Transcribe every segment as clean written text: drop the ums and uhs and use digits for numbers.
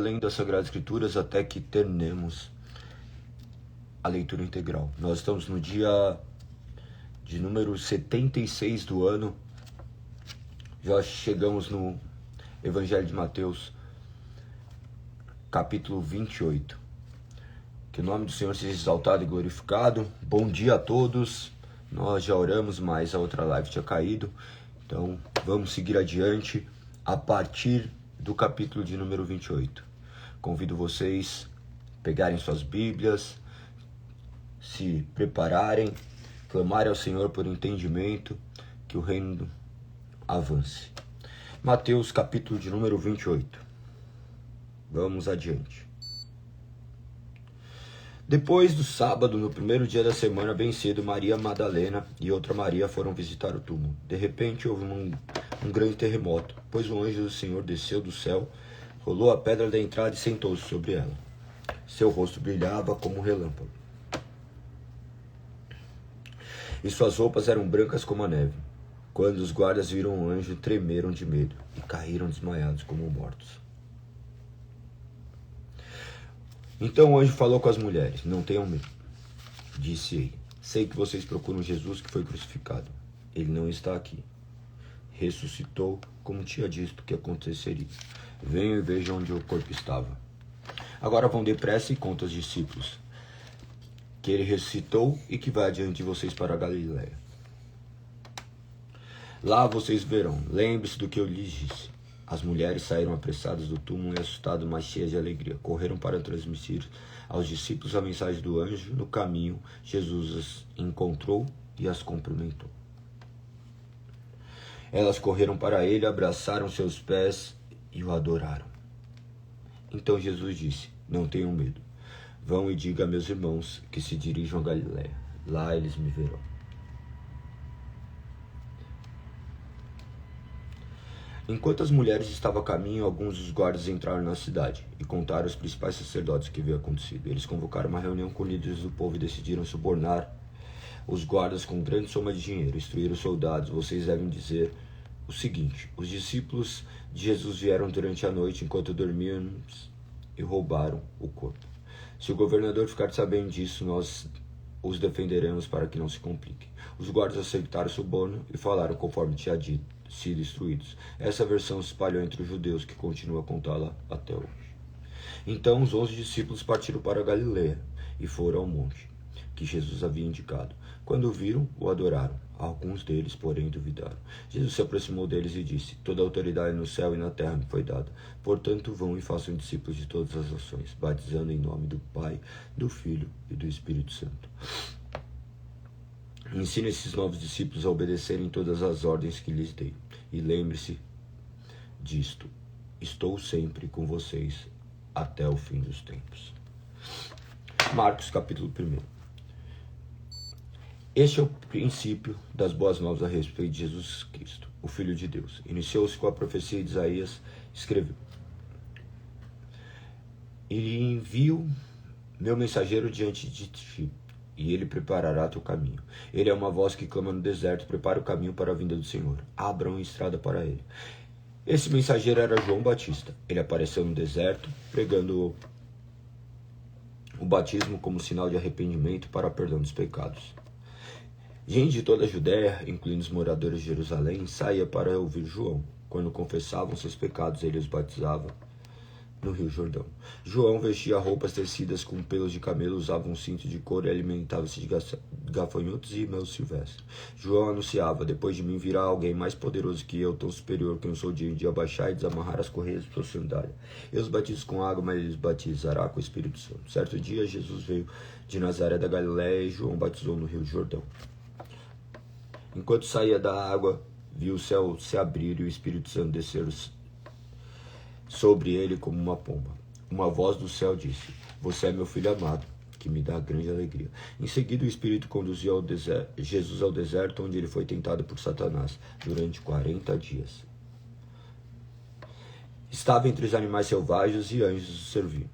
Além das Sagradas Escrituras até que terminemos a leitura integral. Nós estamos no dia de número 76 do ano. Já chegamos no Evangelho de Mateus, capítulo 28. Que o nome do Senhor seja exaltado e glorificado. Bom dia a todos. Nós já oramos, mas a outra live tinha caído. Então vamos seguir adiante a partir do capítulo de número 28. Convido vocês a pegarem suas Bíblias, se prepararem, clamarem ao Senhor por entendimento, que o reino avance. Mateus, capítulo de número 28. Vamos adiante. Depois do sábado, no primeiro dia da semana, bem cedo, Maria Madalena e outra Maria foram visitar o túmulo. De repente, houve um grande terremoto, pois o anjo do Senhor desceu do céu, rolou a pedra da entrada e sentou-se sobre ela. Seu rosto brilhava como um relâmpago, e suas roupas eram brancas como a neve. Quando os guardas viram o anjo, tremeram de medo e caíram desmaiados como mortos. Então o anjo falou com as mulheres: "Não tenham medo", disse ele. "Sei que vocês procuram Jesus que foi crucificado. Ele não está aqui. Ressuscitou, como tinha dito que aconteceria. Venham e vejam onde o corpo estava. Agora vão depressa e contam aos discípulos que ele ressuscitou e que vai adiante de vocês para a Galiléia. Lá vocês verão. Lembre-se do que eu lhes disse." As mulheres saíram apressadas do túmulo e assustadas, mas cheias de alegria. Correram para transmitir aos discípulos a mensagem do anjo. No caminho, Jesus as encontrou e as cumprimentou. Elas correram para ele, abraçaram seus pés e o adoraram. Então Jesus disse: "Não tenham medo. Vão e digam a meus irmãos que se dirijam a Galiléia. Lá eles me verão." Enquanto as mulheres estavam a caminho, alguns dos guardas entraram na cidade e contaram aos principais sacerdotes o que havia acontecido. Eles convocaram uma reunião com líderes do povo e decidiram subornar os guardas com grande soma de dinheiro. Instruíram os soldados: "Vocês devem dizer o seguinte: os discípulos de Jesus vieram durante a noite enquanto dormíamos e roubaram o corpo. Se o governador ficar sabendo disso, nós os defenderemos para que não se complique." Os guardas aceitaram o suborno e falaram conforme tinha sido instruídos. Essa versão se espalhou entre os judeus, que continuam a contá-la até hoje. Então os 11 discípulos partiram para a Galiléia e foram ao monte que Jesus havia indicado. Quando o viram, o adoraram. Alguns deles, porém, duvidaram. Jesus se aproximou deles e disse: "Toda a autoridade no céu e na terra me foi dada. Portanto, vão e façam discípulos de todas as nações, batizando em nome do Pai, do Filho e do Espírito Santo. Ensine esses novos discípulos a obedecerem todas as ordens que lhes dei. E lembre-se disto: estou sempre com vocês até o fim dos tempos." Marcos, capítulo 1. Este é o princípio das boas novas a respeito de Jesus Cristo, o Filho de Deus. Iniciou-se com a profecia de Isaías, escreveu: "E envio meu mensageiro diante de ti, e ele preparará teu caminho. Ele é uma voz que clama no deserto: prepara o caminho para a vinda do Senhor. Abram estrada para ele." Esse mensageiro era João Batista. Ele apareceu no deserto, pregando o batismo como sinal de arrependimento para o perdão dos pecados. Gente de toda a Judéia, incluindo os moradores de Jerusalém, saía para ouvir João. Quando confessavam seus pecados, ele os batizava no Rio Jordão. João vestia roupas tecidas com pelos de camelo, usava um cinto de couro e alimentava-se de gafanhotos e mel silvestre. João anunciava: "Depois de mim virá alguém mais poderoso que eu, tão superior que não sou digno de abaixar e desamarrar as correias de sua sandália. Eu os batizo com água, mas ele os batizará com o Espírito Santo." Certo dia, Jesus veio de Nazaré da Galiléia e João batizou no Rio Jordão. Enquanto saía da água, viu o céu se abrir e o Espírito Santo descer sobre ele como uma pomba. Uma voz do céu disse: "Você é meu filho amado, que me dá grande alegria." Em seguida, o Espírito conduziu Jesus ao deserto, onde ele foi tentado por Satanás durante 40 dias. Estava entre os animais selvagens e anjos o serviam.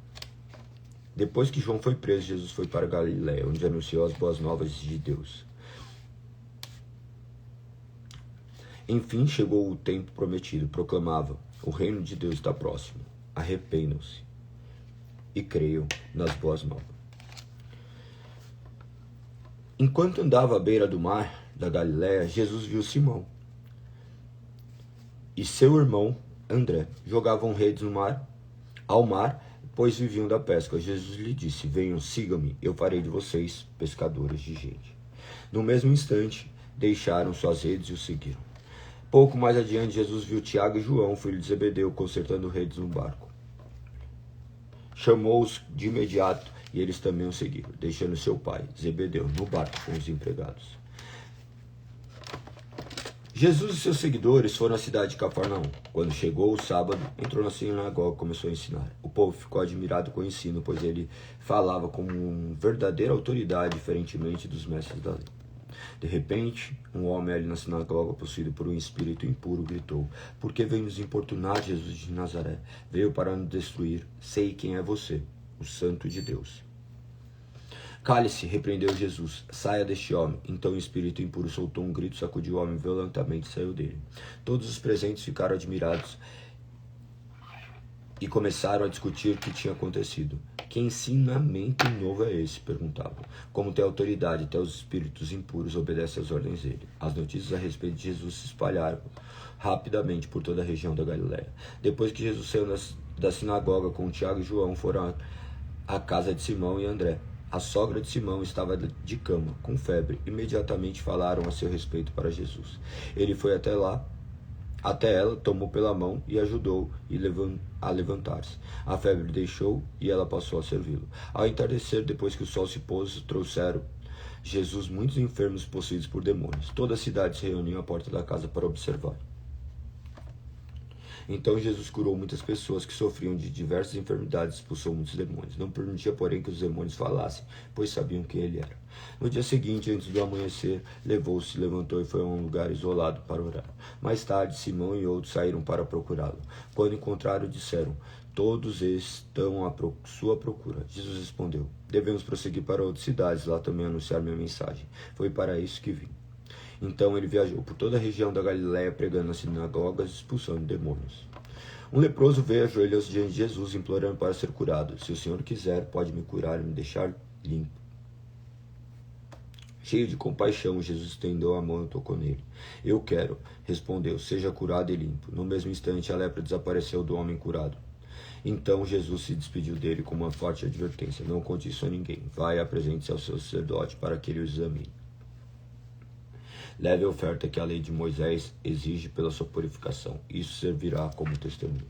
Depois que João foi preso, Jesus foi para Galiléia, onde anunciou as boas novas de Deus. Enfim chegou o tempo prometido. Proclamava: "O reino de Deus está próximo. Arrependam-se e creiam nas boas novas. Enquanto andava à beira do mar da Galiléia, Jesus viu Simão e seu irmão André jogavam redes ao mar, pois viviam da pesca. Jesus lhe disse: venham, sigam-me, eu farei de vocês pescadores de gente. No mesmo instante, deixaram suas redes e o seguiram. Pouco mais adiante, Jesus viu Tiago e João, filho de Zebedeu, consertando redes no barco. Chamou-os de imediato e eles também o seguiram, deixando seu pai, Zebedeu, no barco com os empregados. Jesus e seus seguidores foram à cidade de Cafarnaum. Quando chegou o sábado, entrou na sinagoga e começou a ensinar. O povo ficou admirado com o ensino, pois ele falava como uma verdadeira autoridade, diferentemente dos mestres da lei. De repente, um homem ali na sinagoga, possuído por um espírito impuro, gritou: por que vem nos importunar, Jesus de Nazaré? Veio para nos destruir. Sei quem é você, o Santo de Deus. Cale-se, repreendeu Jesus. Saia deste homem. Então o espírito impuro soltou um grito, sacudiu o homem violentamente e saiu dele. Todos os presentes ficaram admirados e começaram a discutir o que tinha acontecido. Que ensinamento novo é esse? Perguntavam. Como tem autoridade, até os espíritos impuros obedecem às ordens dele. As notícias a respeito de Jesus se espalharam rapidamente por toda a região da Galiléia. Depois que Jesus saiu da sinagoga com Tiago e João, foram à casa de Simão e André. A sogra de Simão estava de cama, com febre. Imediatamente falaram a seu respeito para Jesus. Ele foi até ela, tomou pela mão e ajudou a levantar-se. A febre deixou e ela passou a servi-lo. Ao entardecer, depois que o sol se pôs, trouxeram Jesus muitos enfermos possuídos por demônios. Toda a cidade se reuniu à porta da casa para observar. Então Jesus curou muitas pessoas que sofriam de diversas enfermidades e expulsou muitos demônios. Não permitia, porém, que os demônios falassem, pois sabiam quem ele era. No dia seguinte, antes do amanhecer, levou-se, levantou e foi a um lugar isolado para orar. Mais tarde, Simão e outros saíram para procurá-lo. Quando encontraram, disseram: todos estão à sua procura. Jesus respondeu: devemos prosseguir para outras cidades, lá também anunciar minha mensagem. Foi para isso que vim. Então ele viajou por toda a região da Galiléia, pregando nas sinagogas e expulsando demônios. Um leproso veio, ajoelhou-se diante de Jesus, implorando para ser curado. Se o Senhor quiser, pode me curar e me deixar limpo. Cheio de compaixão, Jesus estendeu a mão e tocou nele. Eu quero, respondeu, seja curado e limpo. No mesmo instante, a lepra desapareceu do homem curado. Então Jesus se despediu dele com uma forte advertência: não conte isso a ninguém. Vai e apresente-se ao seu sacerdote para que ele o examine. Leve a oferta que a lei de Moisés exige pela sua purificação. Isso servirá como testemunho.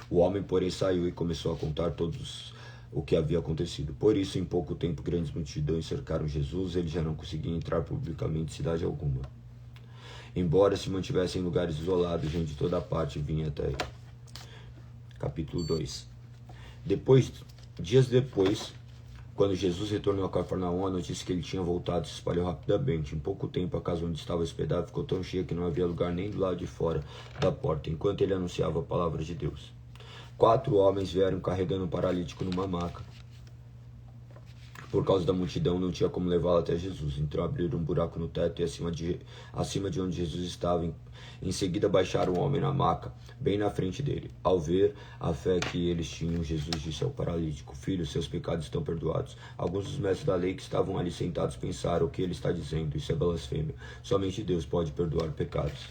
O homem, porém, saiu e começou a contar todos o que havia acontecido. Por isso, em pouco tempo, grandes multidões cercaram Jesus. Ele já não conseguia entrar publicamente em cidade alguma. Embora se mantivesse em lugares isolados, gente de toda parte vinha até ele. Capítulo 2. Dias depois, quando Jesus retornou a Cafarnaum, a notícia que ele tinha voltado se espalhou rapidamente. Em pouco tempo, a casa onde estava hospedado ficou tão cheia que não havia lugar nem do lado de fora da porta, enquanto ele anunciava a palavra de Deus. 4 homens vieram carregando um paralítico numa maca. Por causa da multidão, não tinha como levá-lo até Jesus. Então abriram um buraco no teto e acima de onde Jesus estava. Em seguida baixaram o homem na maca, bem na frente dele. Ao ver a fé que eles tinham, Jesus disse ao paralítico: filho, seus pecados estão perdoados. Alguns dos mestres da lei que estavam ali sentados pensaram: o que ele está dizendo? Isso é blasfêmia. Somente Deus pode perdoar pecados.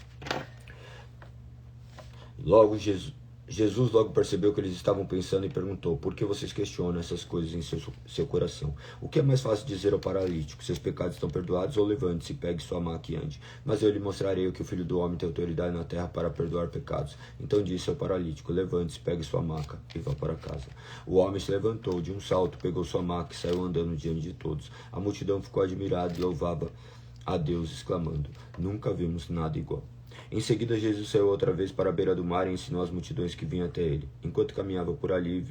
Jesus logo percebeu que eles estavam pensando e perguntou: por que vocês questionam essas coisas em seu coração? O que é mais fácil dizer ao paralítico: seus pecados estão perdoados, ou levante-se, pegue sua maca e ande? Mas eu lhe mostrarei que o Filho do Homem tem autoridade na terra para perdoar pecados. Então disse ao paralítico: levante-se, pegue sua maca e vá para casa. O homem se levantou de um salto, pegou sua maca e saiu andando diante de todos. A multidão ficou admirada e louvava a Deus, exclamando: nunca vimos nada igual. Em seguida, Jesus saiu outra vez para a beira do mar e ensinou as multidões que vinham até ele. Enquanto caminhava por ali,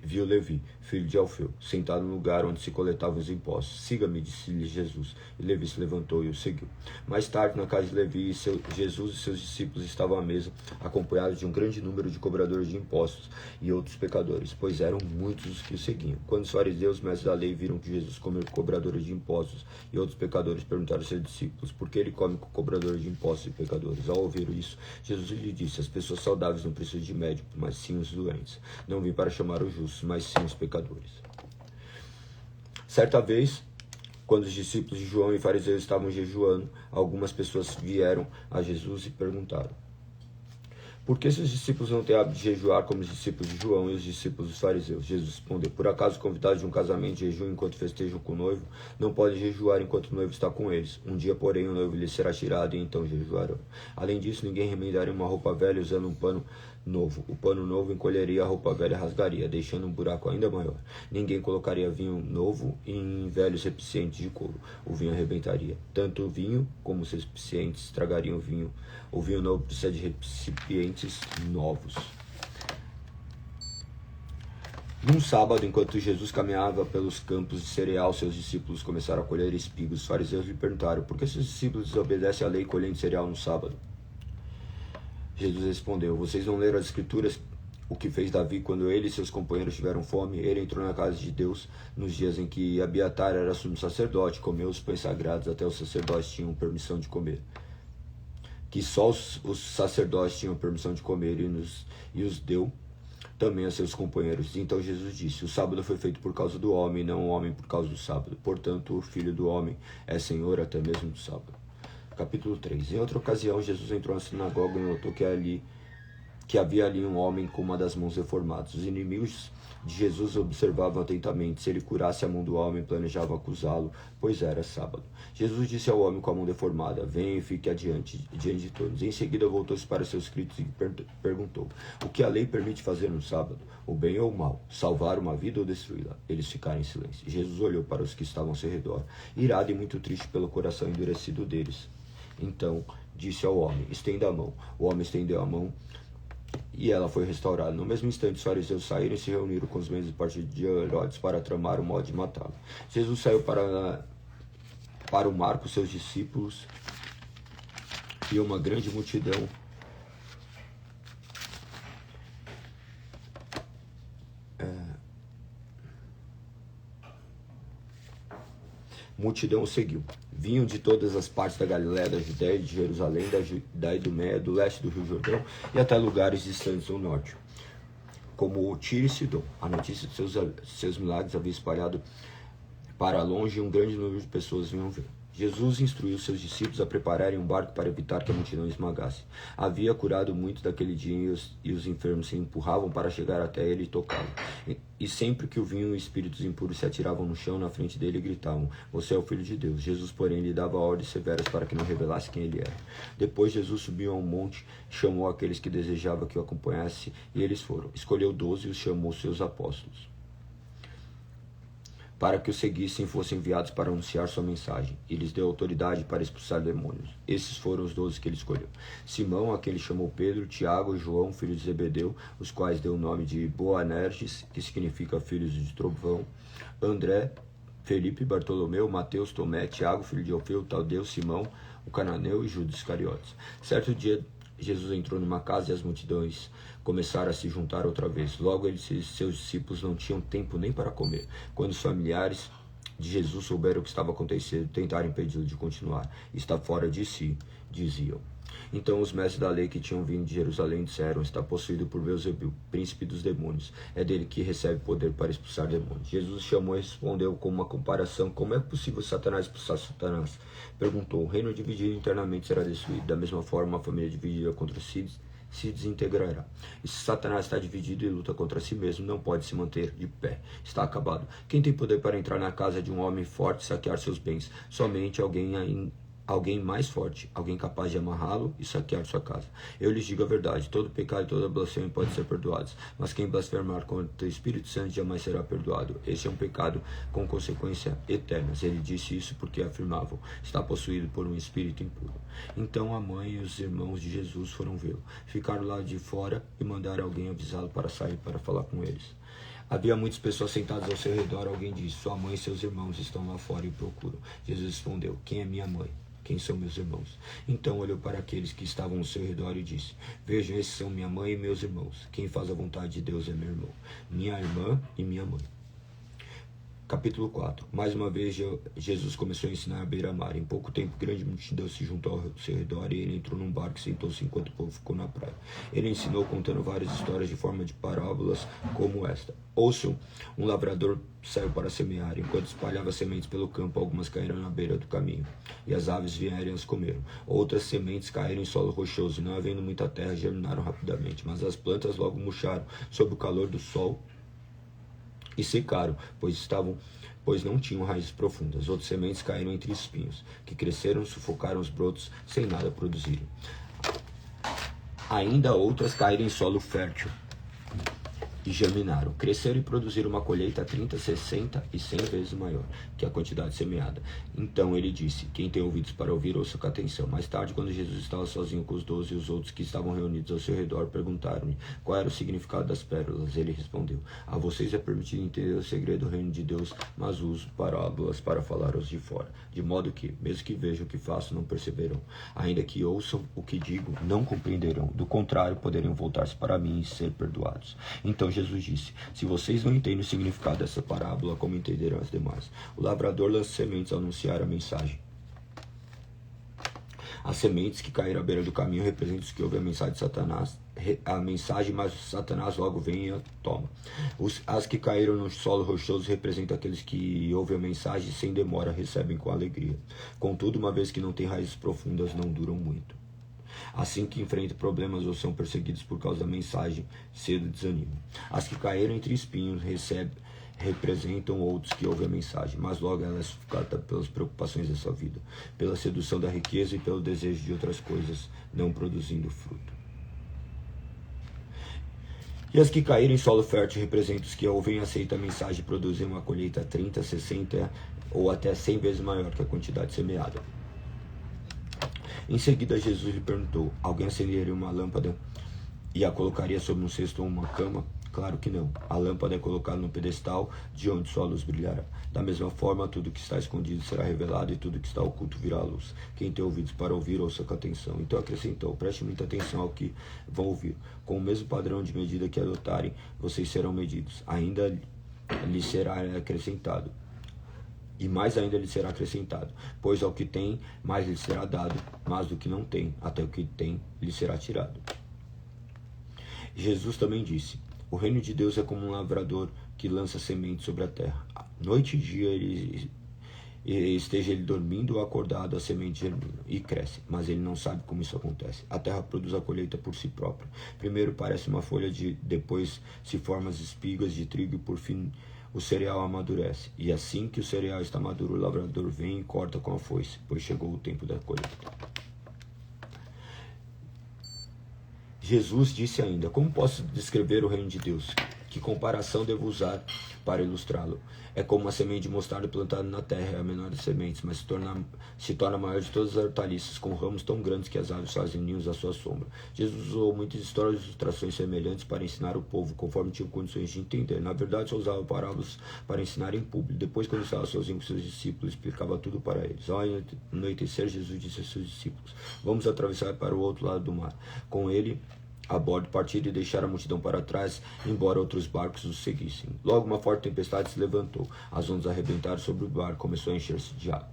viu Levi, filho de Alfeu, sentado no lugar onde se coletavam os impostos. Siga-me, disse-lhe Jesus. E Levi se levantou e o seguiu. Mais tarde, na casa de Levi, Jesus e seus discípulos estavam à mesa, acompanhados de um grande número de cobradores de impostos e outros pecadores, pois eram muitos os que o seguiam. Quando os fariseus, mestres da lei, viram que Jesus comeu com cobradores de impostos e outros pecadores, perguntaram aos seus discípulos: por que ele come com cobradores de impostos e pecadores? Ao ouvir isso, Jesus lhe disse: as pessoas saudáveis não precisam de médico, mas sim os doentes. Não vim para chamar os justos, mas sim os pecadores. Certa vez, quando os discípulos de João e fariseus estavam jejuando, algumas pessoas vieram a Jesus e perguntaram: por que seus discípulos não têm hábito de jejuar como os discípulos de João e os discípulos dos fariseus? Jesus respondeu: por acaso convidados de um casamento jejuam enquanto festejam com o noivo? Não podem jejuar enquanto o noivo está com eles. Um dia, porém, o noivo lhes será tirado e então jejuarão. Além disso, ninguém remendaria uma roupa velha usando um pano novo. O pano novo encolheria, a roupa velha rasgaria, deixando um buraco ainda maior. Ninguém colocaria vinho novo em velhos recipientes de couro. O vinho arrebentaria. Tanto o vinho como os recipientes estragariam o vinho. O vinho novo precisa de recipientes novos. Num sábado, enquanto Jesus caminhava pelos campos de cereal, seus discípulos começaram a colher espigas. Os fariseus lhe perguntaram: por que seus discípulos desobedecem à lei colhendo cereal no sábado? Jesus respondeu: vocês não leram as escrituras? O que fez Davi quando ele e seus companheiros tiveram fome? Ele entrou na casa de Deus nos dias em que Abiatar era sumo sacerdote, comeu os pães sagrados, até os sacerdotes tinham permissão de comer. Que só os sacerdotes tinham permissão de comer e os deu também a seus companheiros. Então Jesus disse: o sábado foi feito por causa do homem, não o homem por causa do sábado. Portanto, o Filho do homem é Senhor até mesmo do sábado. Capítulo 3. Em outra ocasião, Jesus entrou na sinagoga e notou que havia ali um homem com uma das mãos deformadas. Os inimigos de Jesus observavam atentamente. Se ele curasse a mão do homem, planejavam acusá-lo, pois era sábado. Jesus disse ao homem com a mão deformada: venha e fique diante de todos. Em seguida voltou-se para seus escritos e perguntou: o que a lei permite fazer no sábado? O bem ou o mal? Salvar uma vida ou destruí-la? Eles ficaram em silêncio. Jesus olhou para os que estavam ao seu redor, irado e muito triste pelo coração endurecido deles. Então disse ao homem: estenda a mão. O homem estendeu a mão e ela foi restaurada. No mesmo instante, os fariseus saíram e se reuniram com os membros do partido de Herodes para tramar o modo de matá-lo. Jesus saiu para o mar com seus discípulos e uma grande multidão o seguiu. Vinham de todas as partes da Galiléia, da Judéia, de Jerusalém, da Idumeia, do leste do Rio Jordão e até lugares distantes do norte, como o Tiro e Sidom. A notícia de seus milagres havia espalhado para longe e um grande número de pessoas vinham ver. Jesus instruiu seus discípulos a prepararem um barco para evitar que a multidão esmagasse. Havia curado muito daquele dia e os enfermos se empurravam para chegar até ele e tocá-lo. E sempre que o vinham, espíritos impuros se atiravam no chão na frente dele e gritavam: você é o Filho de Deus. Jesus, porém, lhe dava ordens severas para que não revelasse quem ele era. Depois Jesus subiu a um monte, chamou aqueles que desejava que o acompanhasse e eles foram. Escolheu 12 e os chamou seus apóstolos, para que o seguissem e fossem enviados para anunciar sua mensagem. E lhes deu autoridade para expulsar demônios. Esses foram os 12 que ele escolheu: Simão, a quem ele chamou Pedro, Tiago e João, filho de Zebedeu, os quais deu o nome de Boanerges, que significa filhos de trovão, André, Felipe, Bartolomeu, Mateus, Tomé, Tiago, filho de Alfeu, Tadeu, Simão, o cananeu e Judas Iscariotes. Certo dia, Jesus entrou numa casa e as multidões começaram a se juntar outra vez. Logo ele e seus discípulos não tinham tempo nem para comer. Quando os familiares de Jesus souberam o que estava acontecendo, tentaram impedi-lo de continuar. Está fora de si, diziam. Então os mestres da lei que tinham vindo de Jerusalém disseram: está possuído por Beelzebul, príncipe dos demônios. É dele que recebe poder para expulsar demônios. Jesus chamou e respondeu com uma comparação: como é possível Satanás expulsar Satanás? Perguntou: o reino dividido internamente será destruído. Da mesma forma, uma família dividida contra si se desintegrará. E se Satanás está dividido e luta contra si mesmo, não pode se manter de pé. Está acabado. Quem tem poder para entrar na casa de um homem forte e saquear seus bens? Somente alguém mais forte, alguém capaz de amarrá-lo e saquear sua casa. Eu lhes digo a verdade: todo pecado e toda blasfêmia podem ser perdoados, mas quem blasfemar contra o Espírito Santo jamais será perdoado. Esse é um pecado com consequências eternas. Ele disse isso porque afirmavam: está possuído por um espírito impuro. Então a mãe e os irmãos de Jesus foram vê-lo. Ficaram lá de fora e mandaram alguém avisá-lo para sair para falar com eles. Havia muitas pessoas sentadas ao seu redor. Alguém disse: sua mãe e seus irmãos estão lá fora e o procuram. Jesus respondeu: quem é minha mãe? Quem são meus irmãos? Então olhou para aqueles que estavam ao seu redor e disse: vejam, esses são minha mãe e meus irmãos. Quem faz a vontade de Deus é meu irmão, minha irmã e minha mãe. Capítulo 4. Mais uma vez Jesus começou a ensinar à beira-mar. Em pouco tempo, grande multidão se juntou ao seu redor e ele entrou num barco e sentou-se enquanto o povo ficou na praia. Ele ensinou contando várias histórias de forma de parábolas como esta. Ouçam, um lavrador saiu para semear. Enquanto espalhava sementes pelo campo, algumas caíram na beira do caminho, e as aves vieram e as comeram. Outras sementes caíram em solo rochoso, e não havendo muita terra, germinaram rapidamente. Mas as plantas logo murcharam sob o calor do sol e secaram, pois não tinham raízes profundas. Outras sementes caíram entre espinhos, que cresceram, sufocaram os brotos, sem nada produzirem. Ainda outras caíram em solo fértil e germinaram, cresceram e produziram uma colheita 30, 60 e 100 vezes maior que a quantidade semeada. Então ele disse: quem tem ouvidos para ouvir, ouça com atenção. Mais tarde, quando Jesus estava sozinho com os 12 e os outros que estavam reunidos ao seu redor, perguntaram-lhe qual era o significado das pérolas. Ele respondeu: a vocês é permitido entender o segredo do reino de Deus, mas uso parábolas para falar aos de fora, de modo que, mesmo que vejam o que faço, não perceberão. Ainda que ouçam o que digo, não compreenderão. Do contrário, poderiam voltar-se para mim e ser perdoados. Então Jesus disse: se vocês não entendem o significado dessa parábola, como entenderão as demais? O lavrador lança sementes ao anunciar a mensagem. As sementes que caíram à beira do caminho representam os que ouvem a mensagem de Satanás. Mas Satanás logo vem e a toma. As que caíram no solo rochoso representam aqueles que ouvem a mensagem e sem demora recebem com alegria. Contudo, uma vez que não têm raízes profundas, não duram muito. Assim que enfrentam problemas ou são perseguidos por causa da mensagem, cedo desanimam. As que caíram entre espinhos representam outros que ouvem a mensagem, mas logo ela é sufocada pelas preocupações dessa vida, pela sedução da riqueza e pelo desejo de outras coisas, não produzindo fruto. E as que caíram em solo fértil representam os que ouvem e aceitam a mensagem e produzem uma colheita 30, 60 ou até 100 vezes maior que a quantidade semeada. Em seguida, Jesus lhe perguntou: alguém acenderia uma lâmpada e a colocaria sobre um cesto ou uma cama? Claro que não. A lâmpada é colocada no pedestal de onde sua luz brilhará. Da mesma forma, tudo que está escondido será revelado e tudo que está oculto virá à luz. Quem tem ouvidos para ouvir, ouça com atenção. Então acrescentou: preste muita atenção ao que vão ouvir. Com o mesmo padrão de medida que adotarem, vocês serão medidos. Ainda lhes será acrescentado. E mais ainda lhe será acrescentado, pois ao que tem, mais lhe será dado, mas do que não tem, até o que tem, lhe será tirado. Jesus também disse: o reino de Deus é como um lavrador que lança semente sobre a terra. Noite e dia esteja ele dormindo ou acordado, a semente germina e cresce, mas ele não sabe como isso acontece. A terra produz a colheita por si própria. Primeiro parece uma folha, depois se formam as espigas de trigo e por fim o cereal amadurece. E assim que o cereal está maduro, o lavrador vem e corta com a foice, pois chegou o tempo da colheita. Jesus disse ainda: como posso descrever o reino de Deus? Que comparação devo usar para ilustrá-lo? É como uma semente de mostarda plantada na terra, é a menor das sementes, mas se torna a maior de todas as hortaliças, com ramos tão grandes que as aves fazem ninhos à sua sombra. Jesus usou muitas histórias e ilustrações semelhantes para ensinar o povo, conforme tinham condições de entender. Na verdade, só usava parábolas para ensinar em público. Depois, quando estava sozinho com seus discípulos, explicava tudo para eles. Ao anoitecer, Jesus disse aos seus discípulos: vamos atravessar para o outro lado do mar. Com ele a bordo, partiram e deixaram a multidão para trás, embora outros barcos os seguissem. Logo uma forte tempestade se levantou. As ondas arrebentaram sobre o barco, começou a encher-se de água.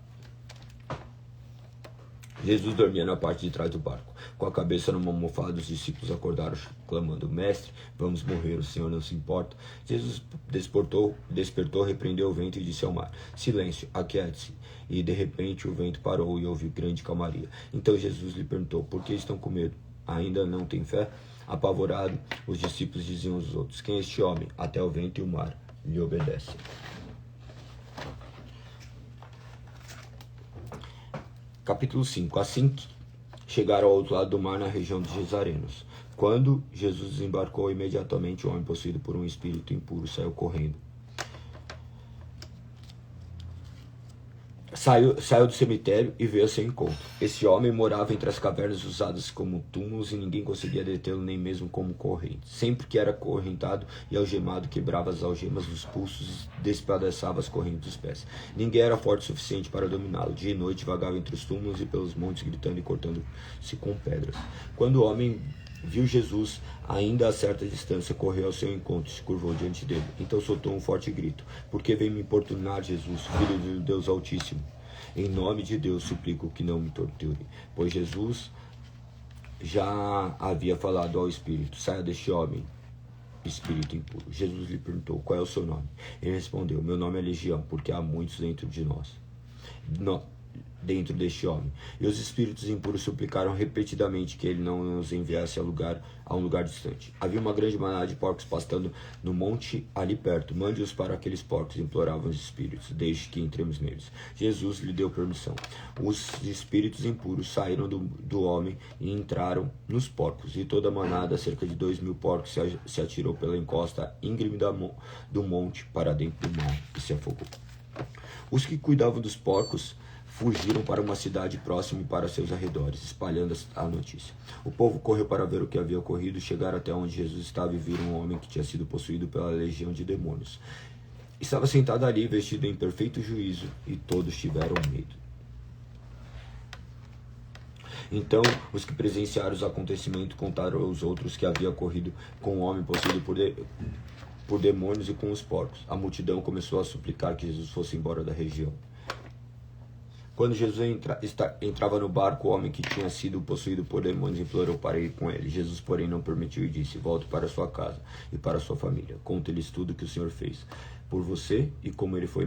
Jesus dormia na parte de trás do barco, com a cabeça numa almofada. Os discípulos acordaram, clamando: mestre, vamos morrer, o Senhor não se importa. Jesus despertou, repreendeu o vento e disse ao mar: silêncio, aquiete-se. E de repente o vento parou e houve grande calmaria. Então Jesus lhe perguntou: por que estão com medo? Ainda não tem fé? Apavorado, os discípulos diziam aos outros: quem é este homem? Até o vento e o mar lhe obedecem. Capítulo 5. Assim que chegaram ao outro lado do mar, na região de Gesarenos. Quando Jesus desembarcou, imediatamente o homem possuído por um espírito impuro saiu correndo. Saiu do cemitério e veio a seu encontro. Esse homem morava entre as cavernas usadas como túmulos e ninguém conseguia detê-lo nem mesmo como corrente. Sempre que era acorrentado e algemado, quebrava as algemas dos pulsos e despedaçava as correntes dos pés. Ninguém era forte o suficiente para dominá-lo. Dia e noite vagava entre os túmulos e pelos montes, gritando e cortando-se com pedras. Quando o homem viu Jesus, ainda a certa distância, correu ao seu encontro e se curvou diante dele. Então soltou um forte grito: "Por que vem me importunar, Jesus, filho do Deus Altíssimo? Em nome de Deus, suplico que não me torture." Pois Jesus já havia falado ao espírito: "Saia deste homem, espírito impuro." Jesus lhe perguntou: "Qual é o seu nome?" Ele respondeu: "Meu nome é Legião, porque há muitos dentro de nós. Dentro deste homem." E os espíritos impuros suplicaram repetidamente que ele não os enviasse a um lugar distante. Havia uma grande manada de porcos pastando no monte ali perto. "Mande-os para aqueles porcos", imploravam os espíritos. "Deixe que entremos neles." Jesus lhe deu permissão. Os espíritos impuros saíram do homem e entraram nos porcos. E toda a manada, cerca de 2.000 porcos, se atirou pela encosta íngreme do monte para dentro do mar e se afogou. Os que cuidavam dos porcos fugiram para uma cidade próxima e para seus arredores, espalhando a notícia. O povo correu para ver o que havia ocorrido, chegaram até onde Jesus estava e viram um homem que tinha sido possuído pela legião de demônios. Estava sentado ali, vestido em perfeito juízo, e todos tiveram medo. Então, os que presenciaram os acontecimentos contaram aos outros que havia ocorrido com o homem possuído por demônios e com os porcos. A multidão começou a suplicar que Jesus fosse embora da região. Quando Jesus entrava no barco, o homem que tinha sido possuído por demônios implorou para ir com ele. Jesus, porém, não permitiu e disse: "Volte para sua casa e para sua família. Conte-lhes tudo o que o Senhor fez por você e como ele foi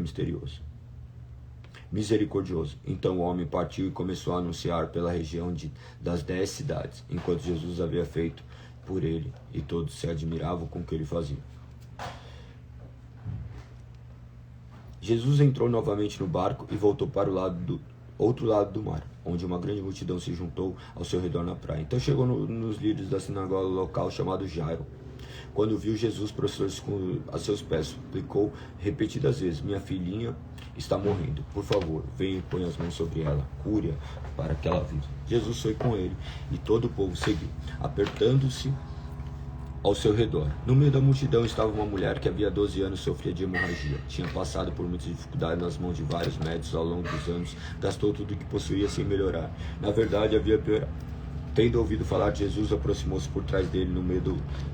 misericordioso." Então o homem partiu e começou a anunciar pela região das 10 cidades, enquanto Jesus havia feito por ele, e todos se admiravam com o que ele fazia. Jesus entrou novamente no barco e voltou para o outro lado do mar, onde uma grande multidão se juntou ao seu redor na praia. Então chegou nos líderes da sinagoga local chamado Jairo. Quando viu Jesus, prostrou-se a seus pés, suplicou repetidas vezes: "Minha filhinha está morrendo. Por favor, venha e põe as mãos sobre ela. Cure-a para que ela viva." Jesus foi com ele e todo o povo seguiu, apertando-se ao seu redor. No meio da multidão estava uma mulher que havia 12 anos sofria de hemorragia. Tinha passado por muitas dificuldades nas mãos de vários médicos ao longo dos anos, gastou tudo o que possuía sem melhorar. Na verdade, havia piorado. Tendo ouvido falar de Jesus, aproximou-se por trás dele no meio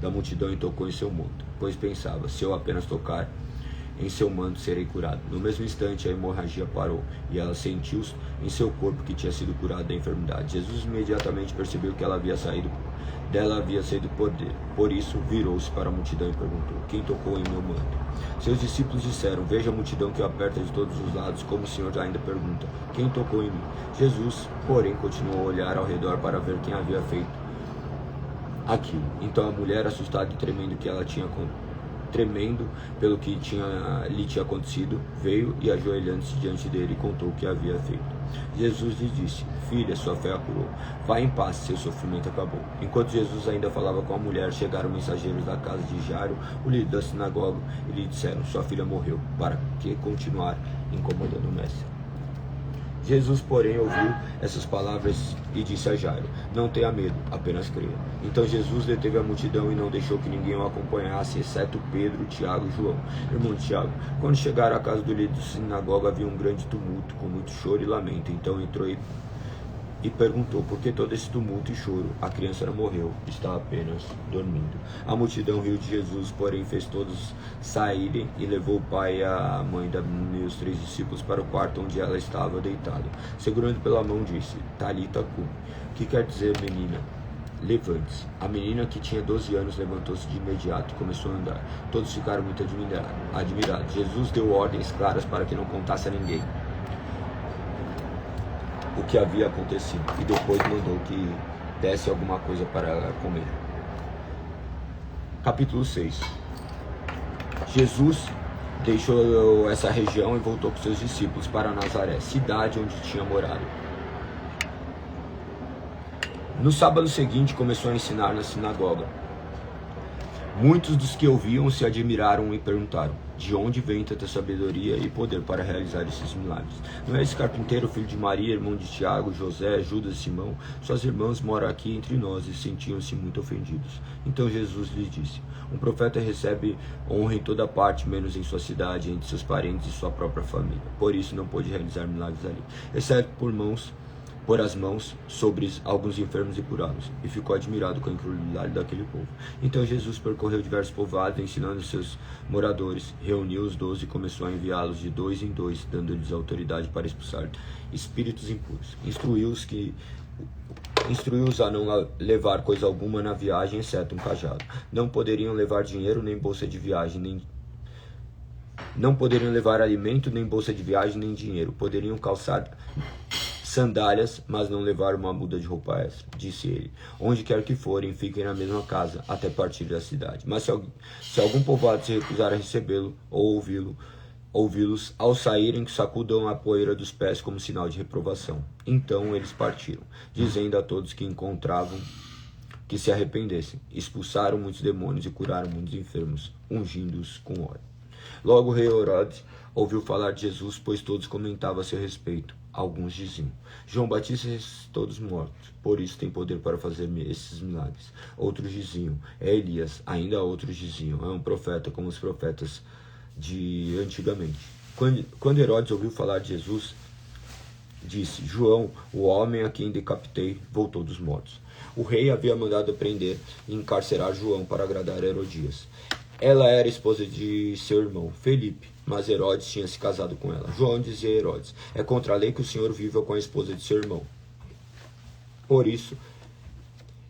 da multidão e tocou em seu manto, pois pensava: "Se eu apenas tocar em seu manto, serei curado." No mesmo instante, a hemorragia parou e ela sentiu em seu corpo que tinha sido curada da enfermidade. Jesus imediatamente percebeu que dela havia saído poder. Por isso, virou-se para a multidão e perguntou: "Quem tocou em meu manto?" Seus discípulos disseram: "Veja a multidão que o aperta de todos os lados, como o Senhor ainda pergunta: quem tocou em mim?" Jesus, porém, continuou a olhar ao redor para ver quem havia feito aquilo. Então a mulher, assustada e tremendo pelo que lhe tinha acontecido, veio e, ajoelhando-se diante dele, contou o que havia feito. Jesus lhe disse: "Filha, sua fé a curou. Vá em paz, seu sofrimento acabou." Enquanto Jesus ainda falava com a mulher, chegaram mensageiros da casa de Jairo, o líder da sinagoga, e lhe disseram: "Sua filha morreu. Para que continuar incomodando o mestre?" Jesus, porém, ouviu essas palavras e disse a Jairo: "Não tenha medo, apenas creia." Então Jesus deteve a multidão e não deixou que ninguém o acompanhasse, exceto Pedro, Tiago e João, irmão de Tiago. Quando chegaram à casa do líder da sinagoga, havia um grande tumulto, com muito choro e lamento. Então entrou e perguntou: "Por que todo esse tumulto e choro? A criança não morreu, está apenas dormindo." A multidão riu de Jesus, porém fez todos saírem e levou o pai e a mãe e os 3 discípulos para o quarto onde ela estava deitada. Segurando pela mão, disse: "Talita cumi", que quer dizer: "Menina, levante-se." A menina, que tinha 12 anos, levantou-se de imediato e começou a andar. Todos ficaram muito admirados. Jesus deu ordens claras para que não contasse a ninguém o que havia acontecido, e depois mandou que desse alguma coisa para ela comer. Capítulo 6. Jesus deixou essa região e voltou com seus discípulos para Nazaré, cidade onde tinha morado. No sábado seguinte, começou a ensinar na sinagoga. Muitos dos que ouviam se admiraram e perguntaram: de onde vem tanta sabedoria e poder para realizar esses milagres? Não é esse carpinteiro filho de Maria, irmão de Tiago, José, Judas e Simão? Suas irmãs moram aqui entre nós, e sentiam-se muito ofendidos. Então Jesus lhes disse: um profeta recebe honra em toda parte, menos em sua cidade, entre seus parentes e sua própria família. Por isso não pôde realizar milagres ali, exceto pôr as mãos sobre alguns enfermos e curá-los, e ficou admirado com a incredulidade daquele povo. Então Jesus percorreu diversos povoados, ensinando seus moradores, reuniu os 12 e começou a enviá-los de 2 em 2, dando-lhes autoridade para expulsar espíritos impuros. Instruiu-os a não levar coisa alguma na viagem, exceto um cajado. Não poderiam levar dinheiro, nem bolsa de viagem, não poderiam levar alimento, nem bolsa de viagem, nem dinheiro. Poderiam calçar sandálias, mas não levar uma muda de roupa extra. Disse ele: onde quer que forem, fiquem na mesma casa, até partir da cidade. Mas se algum povoado se recusar a recebê-lo ou ouvi-los, ao saírem, sacudam a poeira dos pés como sinal de reprovação. Então eles partiram, dizendo a todos que encontravam que se arrependessem. Expulsaram muitos demônios e curaram muitos enfermos, ungindo-os com óleo. Logo o rei Herodes ouviu falar de Jesus, pois todos comentavam a seu respeito. Alguns diziam: João Batista ressuscitou dos mortos, por isso tem poder para fazer esses milagres. Outros diziam: é Elias. Ainda outros diziam: é um profeta como os profetas de antigamente. Quando Herodes ouviu falar de Jesus, disse: João, o homem a quem decapitei, voltou dos mortos. O rei havia mandado prender e encarcerar João para agradar Herodias. Ela era esposa de seu irmão Felipe, mas Herodes tinha se casado com ela. João dizia a Herodes: é contra a lei que o senhor viva com a esposa de seu irmão. Por isso,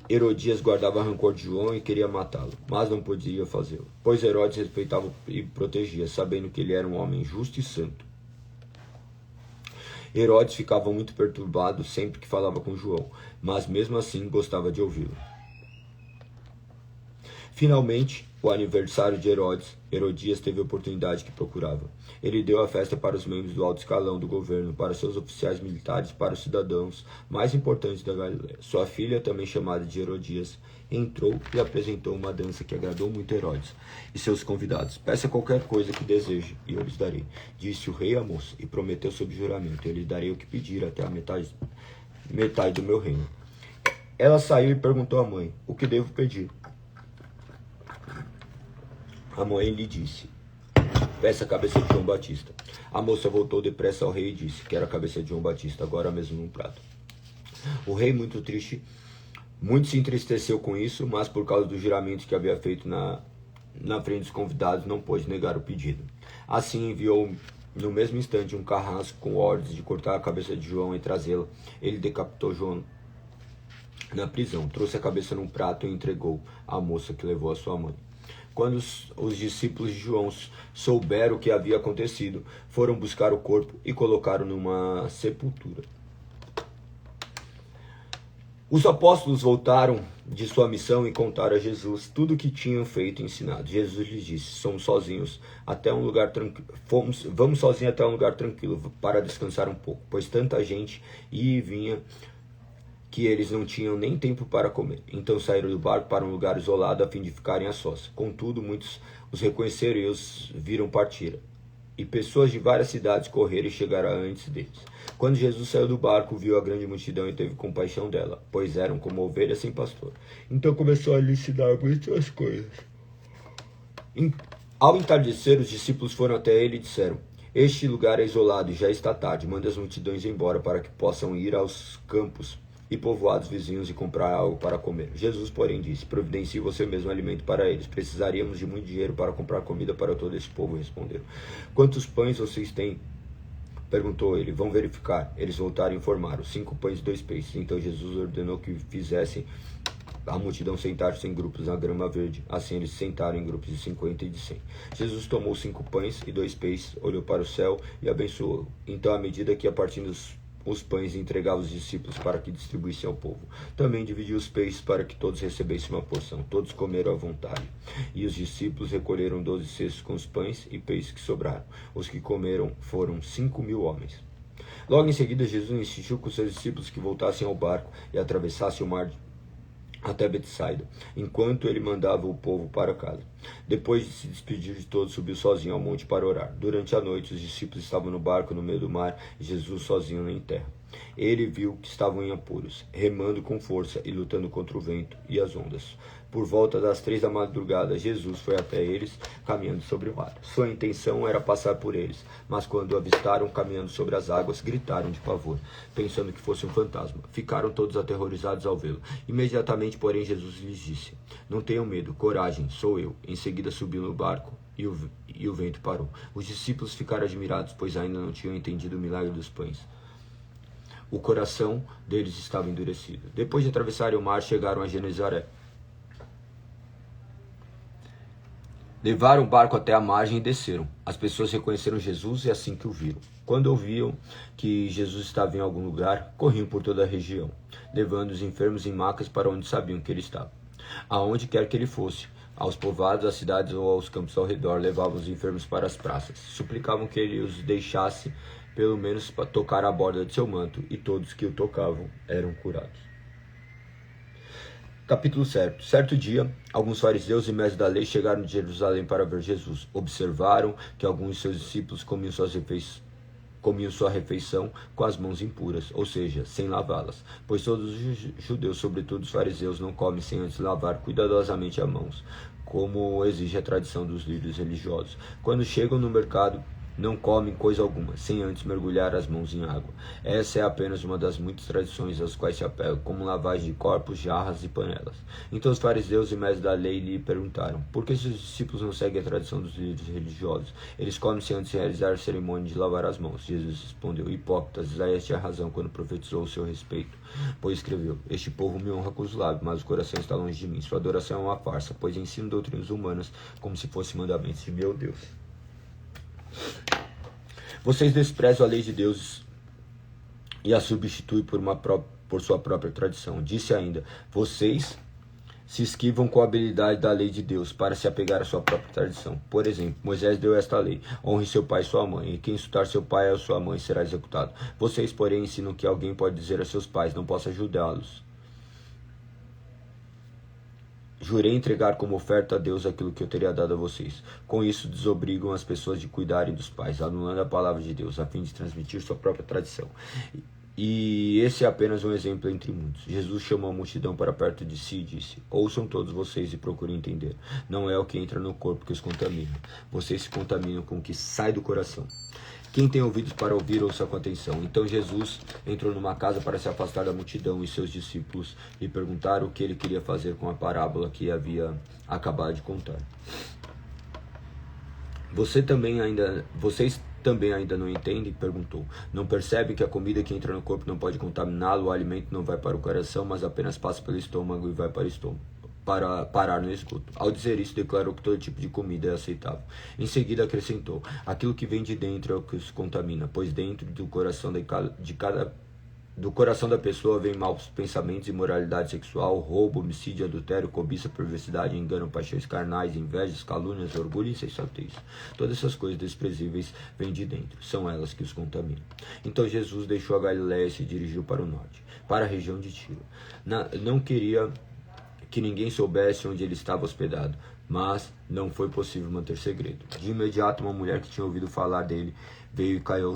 Herodias guardava rancor de João e queria matá-lo, mas não podia fazê-lo, pois Herodes respeitava e protegia, sabendo que ele era um homem justo e santo. Herodes ficava muito perturbado sempre que falava com João, mas mesmo assim gostava de ouvi-lo. Finalmente, o aniversário de Herodias teve a oportunidade que procurava. Ele deu a festa para os membros do alto escalão do governo, para seus oficiais militares, para os cidadãos mais importantes da Galiléia. Sua filha, também chamada de Herodias, entrou e apresentou uma dança que agradou muito Herodes e seus convidados. Peça qualquer coisa que deseje, e eu lhes darei, disse o rei à moça, e prometeu sob juramento: eu lhe darei o que pedir, até a metade do meu reino. Ela saiu e perguntou à mãe: o que devo pedir? A mãe lhe disse: peça a cabeça de João Batista. A moça voltou depressa ao rei e disse: quero a cabeça de João Batista, agora mesmo num prato. O rei, muito triste, muito se entristeceu com isso, mas por causa do juramento que havia feito na frente dos convidados, não pôde negar o pedido. Assim enviou no mesmo instante um carrasco com ordens de cortar a cabeça de João e trazê-la. Ele decapitou João na prisão, trouxe a cabeça num prato e entregou à moça, que levou a sua mãe. Quando os discípulos de João souberam o que havia acontecido, foram buscar o corpo e colocaram numa sepultura. Os apóstolos voltaram de sua missão e contaram a Jesus tudo o que tinham feito e ensinado. Jesus lhes disse: vamos sozinhos até um lugar tranquilo para descansar um pouco, pois tanta gente ia e vinha que eles não tinham nem tempo para comer. Então saíram do barco para um lugar isolado a fim de ficarem a sós. Contudo, muitos os reconheceram e os viram partir. E pessoas de várias cidades correram e chegaram antes deles. Quando Jesus saiu do barco, viu a grande multidão e teve compaixão dela, pois eram como ovelhas sem pastor. Então começou a lhe ensinar muitas coisas. Ao entardecer, os discípulos foram até ele e disseram: este lugar é isolado e já está tarde. Manda as multidões embora para que possam ir aos campos e povoados vizinhos e comprar algo para comer. Jesus, porém, disse: providencie você mesmo alimento para eles. Precisaríamos de muito dinheiro para comprar comida para todo esse povo. Responderam. Quantos pães vocês têm? Perguntou ele. Vão verificar. Eles voltaram e informaram: 5 pães e 2 peixes. Então Jesus ordenou que fizessem a multidão sentar-se em grupos na grama verde. Assim eles se sentaram em grupos de 50 e de 100. Jesus tomou 5 pães e 2 peixes, olhou para o céu e abençoou. Então, à medida que ia partindo os pães, entregava aos discípulos para que distribuíssem ao povo. Também dividiu os peixes para que todos recebessem uma porção. Todos comeram à vontade. E os discípulos recolheram 12 cestos com os pães e peixes que sobraram. Os que comeram foram 5.000 homens. Logo em seguida, Jesus insistiu com seus discípulos que voltassem ao barco e atravessassem o mar até Betsaida, enquanto ele mandava o povo para casa. Depois de se despedir de todos, subiu sozinho ao monte para orar. Durante a noite, os discípulos estavam no barco no meio do mar e Jesus sozinho em terra. Ele viu que estavam em apuros, remando com força e lutando contra o vento e as ondas. Por volta das 3 da madrugada, Jesus foi até eles, caminhando sobre o mar. Sua intenção era passar por eles, mas quando o avistaram caminhando sobre as águas, gritaram de pavor, pensando que fosse um fantasma. Ficaram todos aterrorizados ao vê-lo. Imediatamente, porém, Jesus lhes disse: "Não tenham medo, coragem, sou eu." Em seguida subiu no barco e o vento parou. Os discípulos ficaram admirados, pois ainda não tinham entendido o milagre dos pães. O coração deles estava endurecido. Depois de atravessarem o mar, chegaram a Genezaré. Levaram o barco até a margem e desceram. As pessoas reconheceram Jesus e assim que o viram. Quando ouviam que Jesus estava em algum lugar, corriam por toda a região, levando os enfermos em macas para onde sabiam que ele estava. Aonde quer que ele fosse, aos povoados, às cidades ou aos campos ao redor, levavam os enfermos para as praças. Suplicavam que ele os deixasse pelo menos para tocar a borda de seu manto, e todos que o tocavam eram curados. Capítulo 7. Certo dia, alguns fariseus e mestres da lei chegaram de Jerusalém para ver Jesus. Observaram que alguns de seus discípulos comiam sua refeição com as mãos impuras, ou seja, sem lavá-las, pois todos os judeus, sobretudo os fariseus, não comem sem antes lavar cuidadosamente as mãos, como exige a tradição dos líderes religiosos. Quando chegam no mercado, não comem coisa alguma, sem antes mergulhar as mãos em água. Essa é apenas uma das muitas tradições às quais se apegam, como lavagem de corpos, jarras e panelas. Então os fariseus e mestres da lei lhe perguntaram: por que seus discípulos não seguem a tradição dos líderes religiosos? Eles comem sem antes realizar a cerimônia de lavar as mãos. Jesus respondeu: hipócritas, Isaías tinha razão quando profetizou o seu respeito, pois escreveu: este povo me honra com os lábios, mas o coração está longe de mim. Sua adoração é uma farsa, pois ensinam doutrinas humanas como se fossem mandamentos de meu Deus. Vocês desprezam a lei de Deus e a substituem por sua própria tradição. Disse ainda: vocês se esquivam com a habilidade da lei de Deus para se apegar à sua própria tradição. Por exemplo, Moisés deu esta lei: honre seu pai e sua mãe, e quem insultar seu pai ou sua mãe será executado. Vocês, porém, ensinam que alguém pode dizer a seus pais: não posso ajudá-los. Jurei entregar como oferta a Deus aquilo que eu teria dado a vocês. Com isso, desobrigam as pessoas de cuidarem dos pais, anulando a palavra de Deus, a fim de transmitir sua própria tradição. E esse é apenas um exemplo entre muitos. Jesus chamou a multidão para perto de si e disse: ouçam todos vocês e procurem entender. Não é o que entra no corpo que os contamina. Vocês se contaminam com o que sai do coração. Quem tem ouvidos para ouvir, ouça com atenção. Então Jesus entrou numa casa para se afastar da multidão, e seus discípulos lhe perguntaram o que ele queria fazer com a parábola que havia acabado de contar. Vocês também ainda não entendem? Perguntou. Não percebem que a comida que entra no corpo não pode contaminá-lo? O alimento não vai para o coração, mas apenas passa pelo estômago e vai para o estômago, para parar no esgoto. Ao dizer isso, declarou que todo tipo de comida é aceitável. Em seguida acrescentou: aquilo que vem de dentro é o que os contamina, pois dentro do coração do coração da pessoa vem maus pensamentos, imoralidade sexual, roubo, homicídio, adultério, cobiça, perversidade, engano, paixões carnais, invejas, calúnias, orgulho e insensatez. Todas essas coisas desprezíveis vêm de dentro, são elas que os contaminam. Então Jesus deixou a Galiléia e se dirigiu para o norte, para a região de Tiro. Não queria que ninguém soubesse onde ele estava hospedado, mas não foi possível manter segredo. De imediato, uma mulher que tinha ouvido falar dele veio e caiu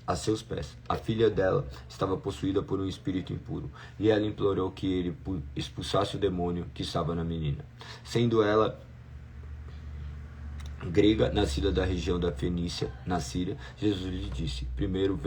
a seus pés. A filha dela estava possuída por um espírito impuro, e ela implorou que ele expulsasse o demônio que estava na menina. Sendo ela grega, nascida da região da Fenícia, na Síria, Jesus lhe disse: primeiro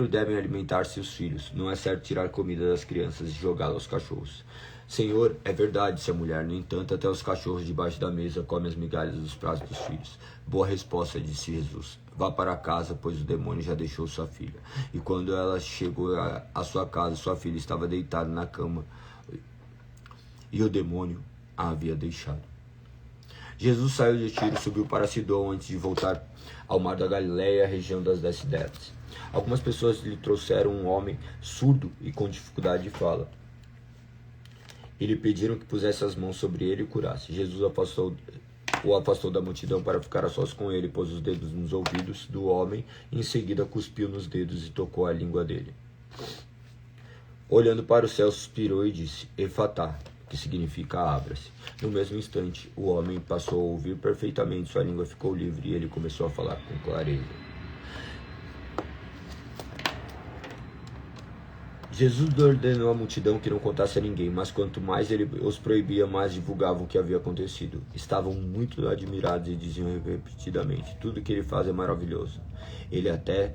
devem alimentar-se os filhos. Não é certo tirar comida das crianças e jogá-la aos cachorros. Senhor, é verdade, disse a mulher. No entanto, até os cachorros debaixo da mesa comem as migalhas dos pratos dos filhos. Boa resposta, disse Jesus. Vá para casa, pois o demônio já deixou sua filha. E quando ela chegou à sua casa, sua filha estava deitada na cama, e o demônio a havia deixado. Jesus saiu de Tiro e subiu para Sidom antes de voltar ao mar da Galiléia, a região das 10 cidades. Algumas pessoas lhe trouxeram um homem surdo e com dificuldade de fala, e lhe pediram que pusesse as mãos sobre ele e o curasse. Jesus o afastou da multidão para ficar a sós com ele, pôs os dedos nos ouvidos do homem, e em seguida cuspiu nos dedos e tocou a língua dele. Olhando para o céu, suspirou e disse: Efatá, que significa abra-se. No mesmo instante, o homem passou a ouvir perfeitamente, sua língua ficou livre e ele começou a falar com clareza. Jesus ordenou à multidão que não contasse a ninguém, mas quanto mais ele os proibia, mais divulgavam o que havia acontecido. Estavam muito admirados e diziam repetidamente: tudo que ele faz é maravilhoso. Ele até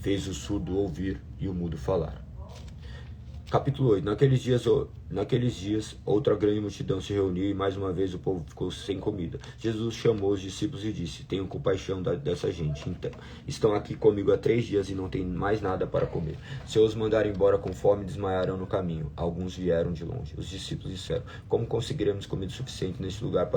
fez o surdo ouvir e o mudo falar. Capítulo 8. Naqueles dias, outra grande multidão se reuniu e mais uma vez o povo ficou sem comida. Jesus chamou os discípulos e disse: tenham compaixão dessa gente. Então, estão aqui comigo há 3 dias e não têm mais nada para comer. Se eu os mandar embora com fome, desmaiarão no caminho. Alguns vieram de longe. Os discípulos disseram: como conseguiremos comida suficiente nesse lugar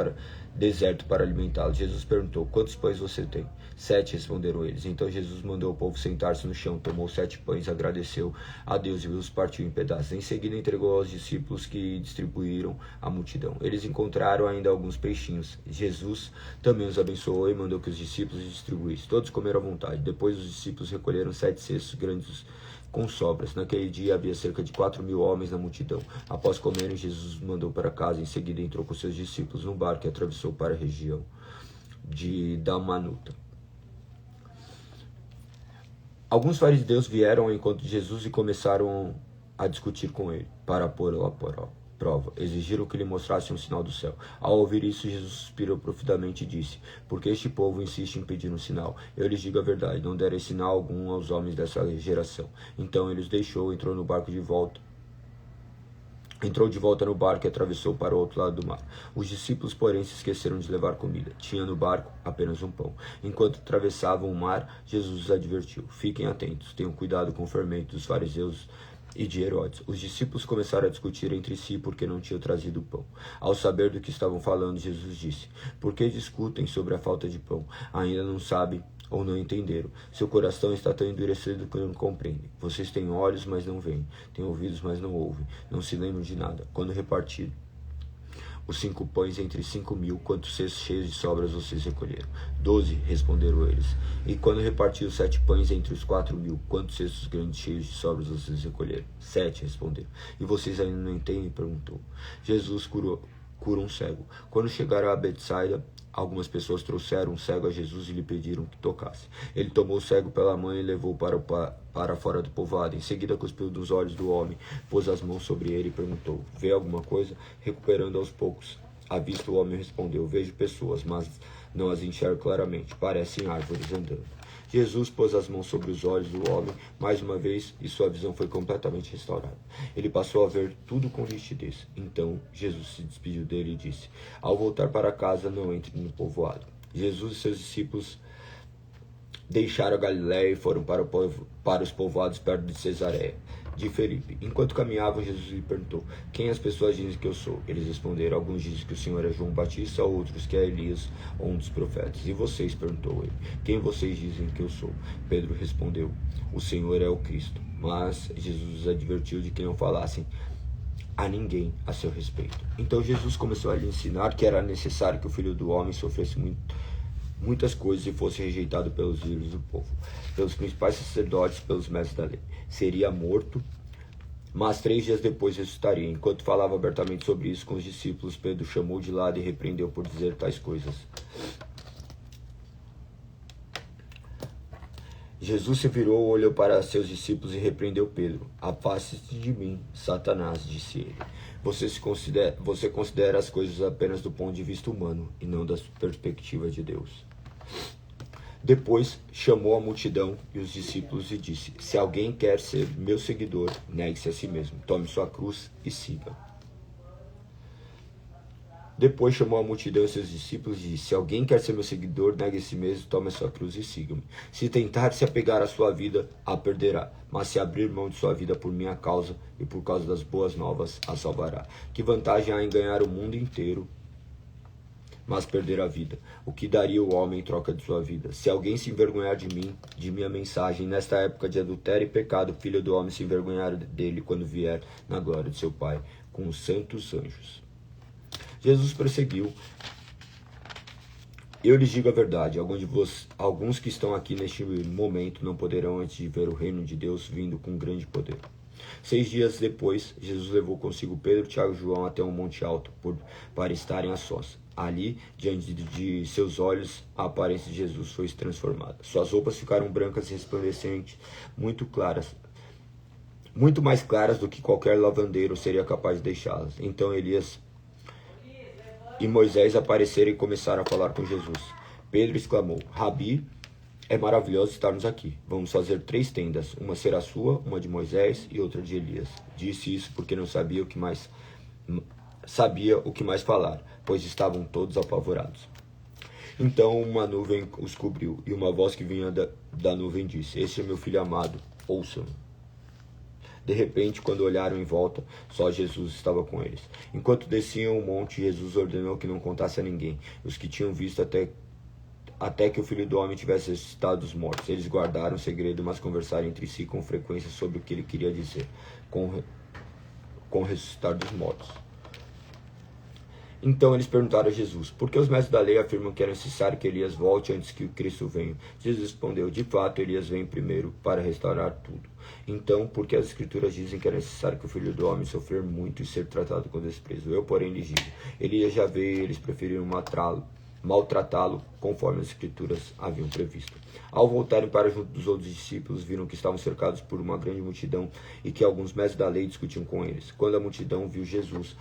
deserto para alimentá-los? Jesus perguntou: quantos pães você tem? 7, responderam eles. Então Jesus mandou o povo sentar-se no chão, tomou 7 pães, agradeceu a Deus e os partiu em pedaços. Em seguida entregou aos discípulos que distribuíram à multidão. Eles encontraram ainda alguns peixinhos. Jesus também os abençoou e mandou que os discípulos distribuíssem. Todos comeram à vontade. Depois os discípulos recolheram 7 cestos grandes com sobras. Naquele dia havia cerca de 4.000 homens na multidão. Após comerem, Jesus os mandou para casa. Em seguida entrou com seus discípulos num barco e atravessou para a região de Dalmanuta. Alguns fariseus vieram ao encontro de Jesus e começaram a discutir com ele, para pô-lo à prova. Exigiram que lhe mostrasse um sinal do céu. Ao ouvir isso, Jesus suspirou profundamente e disse: porque este povo insiste em pedir um sinal? Eu lhes digo a verdade, não darei sinal algum aos homens dessa geração. Então ele os deixou, entrou de volta no barco e atravessou para o outro lado do mar. Os discípulos, porém, se esqueceram de levar comida. Tinha no barco apenas um pão. Enquanto atravessavam o mar, Jesus os advertiu: fiquem atentos, tenham cuidado com o fermento dos fariseus e de Herodes. Os discípulos começaram a discutir entre si porque não tinham trazido pão. Ao saber do que estavam falando, Jesus disse: por que discutem sobre a falta de pão? Ainda não sabem ou não entenderam? Seu coração está tão endurecido que não compreendem. Vocês têm olhos, mas não veem, têm ouvidos, mas não ouvem, não se lembram de nada. Quando repartiram os 5 pães entre 5.000, quantos cestos cheios de sobras vocês recolheram? 12, responderam eles. E quando repartiu os 7 pães entre os 4.000, quantos cestos grandes cheios de sobras vocês recolheram? 7, responderam. E vocês ainda não entendem? Perguntou. Jesus cura um cego. Quando chegaram a Betsaida, algumas pessoas trouxeram um cego a Jesus e lhe pediram que tocasse. Ele tomou o cego pela mão e levou para fora do povoado. Em seguida cuspiu dos olhos do homem, pôs as mãos sobre ele e perguntou: vê alguma coisa? Recuperando aos poucos a vista, o homem respondeu: vejo pessoas, mas não as enxergo claramente, parecem árvores andando. Jesus pôs as mãos sobre os olhos do homem mais uma vez e sua visão foi completamente restaurada. Ele passou a ver tudo com nitidez. Então Jesus se despediu dele e disse: ao voltar para casa, não entre no povoado. Jesus e seus discípulos deixaram a Galiléia e foram para os povoados perto de Cesareia de Filipe. Enquanto caminhavam, Jesus lhe perguntou: quem as pessoas dizem que eu sou? Eles responderam: alguns dizem que o Senhor é João Batista, outros que é Elias ou um dos profetas. E vocês? Perguntou ele. Quem vocês dizem que eu sou? Pedro respondeu: o Senhor é o Cristo. Mas Jesus os advertiu de que não falassem a ninguém a seu respeito. Então Jesus começou a lhe ensinar que era necessário que o Filho do Homem sofresse muitas coisas e fosse rejeitado pelos líderes do povo, pelos principais sacerdotes, pelos mestres da lei. Seria morto, mas 3 dias depois ressuscitaria. Enquanto falava abertamente sobre isso com os discípulos, Pedro chamou de lado e repreendeu por dizer tais coisas. Jesus se virou, olhou para seus discípulos e repreendeu Pedro. Afaste-se de mim, Satanás, disse ele. Você considera as coisas apenas do ponto de vista humano e não da perspectiva de Deus. Depois chamou a multidão e os discípulos e disse: se alguém quer ser meu seguidor, negue-se a si mesmo, tome sua cruz e siga. Depois chamou a multidão e seus discípulos e disse: se alguém quer ser meu seguidor, negue a si mesmo, tome a sua cruz e siga-me. Se tentar se apegar à sua vida, a perderá. Mas se abrir mão de sua vida por minha causa e por causa das boas novas, a salvará. Que vantagem há em ganhar o mundo inteiro, mas perder a vida? O que daria o homem em troca de sua vida? Se alguém se envergonhar de mim, de minha mensagem, nesta época de adultério e pecado, o Filho do Homem se envergonhará dele quando vier na glória de seu Pai, com os santos anjos. Jesus prosseguiu: eu lhes digo a verdade, alguns que estão aqui neste momento não poderão antes de ver o reino de Deus vindo com grande poder. 6 dias depois, Jesus levou consigo Pedro, Tiago e João até um monte alto, para estarem a sós. Ali, diante de seus olhos, a aparência de Jesus foi transformada. Suas roupas ficaram brancas e resplandecentes, muito claras, muito mais claras do que qualquer lavandeiro seria capaz de deixá-las. Então Elias e Moisés apareceram e começaram a falar com Jesus. Pedro exclamou: Rabi, é maravilhoso estarmos aqui. Vamos fazer 3 tendas. Uma será sua, uma de Moisés e outra de Elias. Disse isso porque não sabia o que mais falar, pois estavam todos apavorados. Então uma nuvem os cobriu, e uma voz que vinha da nuvem disse: Este é meu filho amado, ouçam-no. De repente, quando olharam em volta, só Jesus estava com eles. Enquanto desciam o monte, Jesus ordenou que não contasse a ninguém os que tinham visto até que o Filho do Homem tivesse ressuscitado dos mortos. Eles guardaram o segredo, mas conversaram entre si com frequência sobre o que ele queria dizer com ressuscitar dos mortos. Então eles perguntaram a Jesus: por que os mestres da lei afirmam que é necessário que Elias volte antes que o Cristo venha? Jesus respondeu: de fato, Elias vem primeiro para restaurar tudo. Então, porque as Escrituras dizem que é necessário que o Filho do Homem sofrer muito e ser tratado com desprezo? Eu, porém, lhes digo: Elias já veio e eles preferiram maltratá-lo, conforme as Escrituras haviam previsto. Ao voltarem para junto dos outros discípulos, viram que estavam cercados por uma grande multidão e que alguns mestres da lei discutiam com eles. Quando a multidão viu Jesus,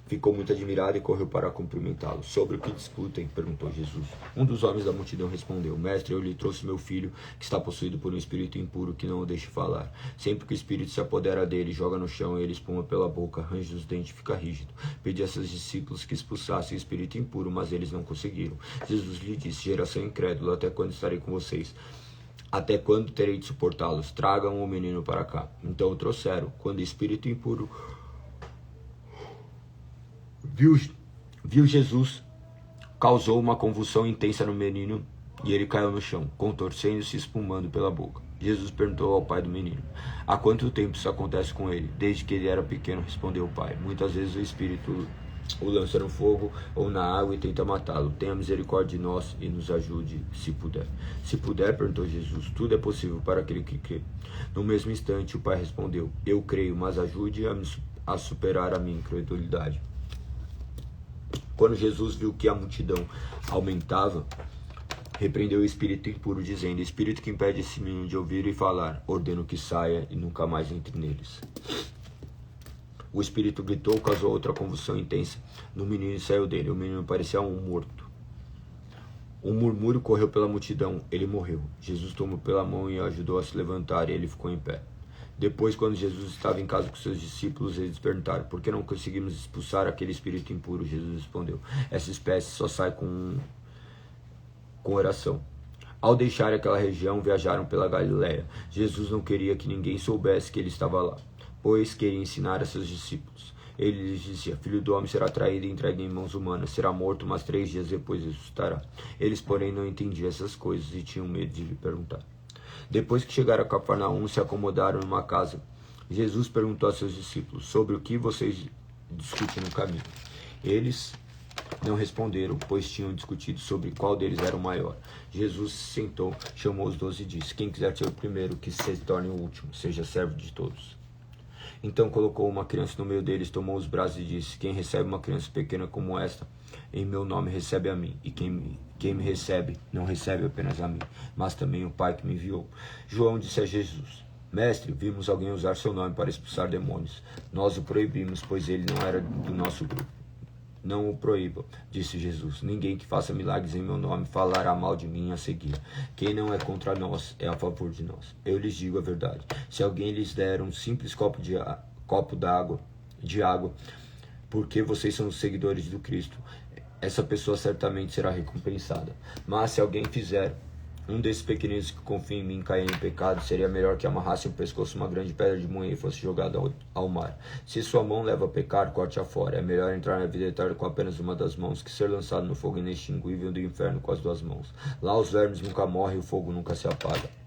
ficou muito admirado e correu para cumprimentá-lo. Sobre o que discutem? Perguntou Jesus. Um dos homens da multidão respondeu: Mestre, eu lhe trouxe meu filho, que está possuído por um espírito impuro que não o deixe falar. Sempre que o espírito se apodera dele, joga no chão, ele espuma pela boca, arranja os dentes e fica rígido. Pedi a seus discípulos que expulsassem o espírito impuro, mas eles não conseguiram. Jesus lhe disse: Geração incrédula, até quando estarei com vocês? Até quando terei de suportá-los? Tragam o menino para cá. Então o trouxeram. Quando o espírito impuro viu Jesus, causou uma convulsão intensa no menino e ele caiu no chão, contorcendo-se e espumando pela boca. Jesus perguntou ao pai do menino: há quanto tempo isso acontece com ele? Desde que ele era pequeno, respondeu o pai. Muitas vezes o espírito o lança no fogo ou na água e tenta matá-lo. Tenha misericórdia de nós e nos ajude, se puder. Se puder, perguntou Jesus, tudo é possível para aquele que crê. No mesmo instante, o pai respondeu: eu creio, mas ajude a superar a minha incredulidade. Quando Jesus viu que a multidão aumentava, repreendeu o espírito impuro, dizendo: espírito que impede esse menino de ouvir e falar, ordeno que saia e nunca mais entre neles. O espírito gritou, causou outra convulsão intensa no menino e saiu dele. O menino parecia um morto. Um murmúrio correu pela multidão. Ele morreu. Jesus tomou pela mão e o ajudou a se levantar, e ele ficou em pé. Depois, quando Jesus estava em casa com seus discípulos, eles perguntaram: por que não conseguimos expulsar aquele espírito impuro? Jesus respondeu: essa espécie só sai com oração. Ao deixar aquela região, viajaram pela Galiléia. Jesus não queria que ninguém soubesse que ele estava lá, pois queria ensinar a seus discípulos. Ele lhes dizia: Filho do homem será traído e entregue em mãos humanas, será morto, mas 3 dias depois ressuscitará. Eles, porém, não entendiam essas coisas e tinham medo de lhe perguntar. Depois que chegaram a Cafarnaum, se acomodaram numa casa. Jesus perguntou a seus discípulos: sobre o que vocês discutem no caminho? Eles não responderam, pois tinham discutido sobre qual deles era o maior. Jesus se sentou, chamou os 12 e disse: quem quiser ser o primeiro, que se torne o último, seja servo de todos. Então colocou uma criança no meio deles, tomou os braços e disse: quem recebe uma criança pequena como esta, em meu nome recebe a mim, e quem me recebe, não recebe apenas a mim, mas também o Pai que me enviou. João disse a Jesus: Mestre, vimos alguém usar seu nome para expulsar demônios. Nós o proibimos, pois ele não era do nosso grupo. Não o proíba, disse Jesus. Ninguém que faça milagres em meu nome falará mal de mim a seguir. Quem não é contra nós é a favor de nós. Eu lhes digo a verdade. Se alguém lhes der um simples copo de água, porque vocês são os seguidores do Cristo, essa pessoa certamente será recompensada. Mas se alguém fizer um desses pequeninos que confia em mim cair em pecado, seria melhor que amarrasse o pescoço uma grande pedra de moinho e fosse jogado ao mar. Se sua mão leva a pecar, corte-a fora. É melhor entrar na vida eterna com apenas uma das mãos que ser lançado no fogo inextinguível do inferno com as 2 mãos. Lá os vermes nunca morrem e o fogo nunca se apaga.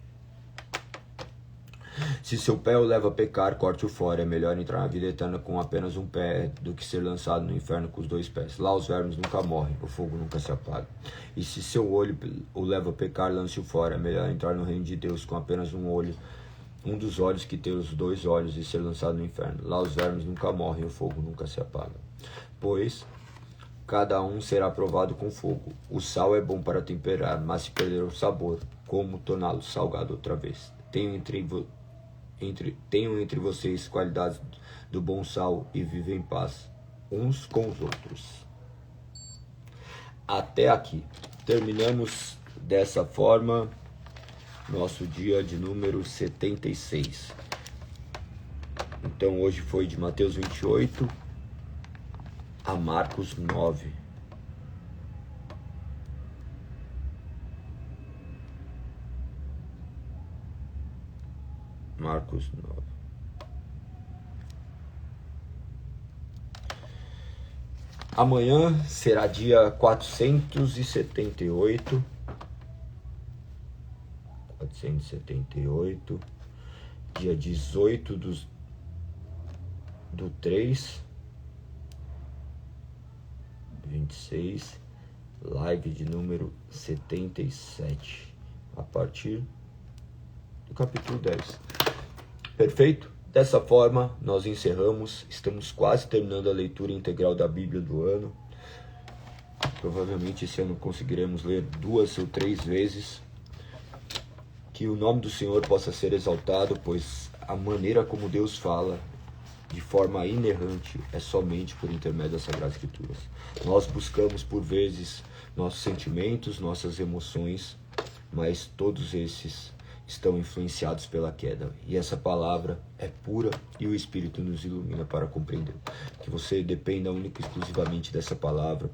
Se seu pé o leva a pecar, corte-o fora. É melhor entrar na vida eterna com apenas um pé do que ser lançado no inferno com os 2 pés. Lá os vermes nunca morrem, o fogo nunca se apaga. E se seu olho o leva a pecar, lance-o fora. É melhor entrar no reino de Deus com apenas um olho um dos olhos que tem os 2 olhos e ser lançado no inferno. Lá os vermes nunca morrem e o fogo nunca se apaga. Pois cada um será provado com fogo. O sal é bom para temperar, mas se perder o sabor, como torná-lo salgado outra vez? Tenham entre vocês qualidades do bom sal e vivem em paz uns com os outros. Até aqui. Terminamos dessa forma nosso dia de número 76. Então hoje foi de Mateus 28 a Marcos 9. Marcos 9. Amanhã será dia 478. 478, dia 18 do 3, 26, live de número 77, a partir do capítulo 10. Perfeito? Dessa forma, nós encerramos, estamos quase terminando a leitura integral da Bíblia do ano. Provavelmente esse ano conseguiremos ler 2 ou 3 vezes. Que o nome do Senhor possa ser exaltado, pois a maneira como Deus fala de forma inerrante é somente por intermédio das Sagradas Escrituras. Nós buscamos por vezes nossos sentimentos, nossas emoções, mas todos esses estão influenciados pela queda. E essa palavra é pura e o Espírito nos ilumina para compreender. Que você dependa única e exclusivamente dessa palavra.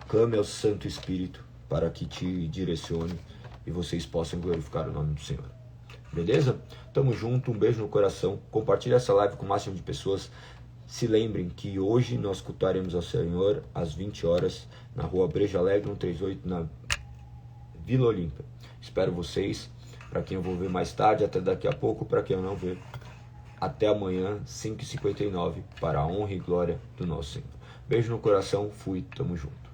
Clame ao Santo Espírito para que te direcione e vocês possam glorificar o nome do Senhor. Beleza? Tamo junto, um beijo no coração. Compartilhe essa live com o máximo de pessoas. Se lembrem que hoje nós cultuaremos ao Senhor às 20 horas na rua Breja Alegre 138, na Vila Olímpia. Espero vocês. Para quem eu vou ver mais tarde, até daqui a pouco. Para quem eu não ver, até amanhã, 5h59, para a honra e glória do nosso Senhor. Beijo no coração, fui, tamo junto.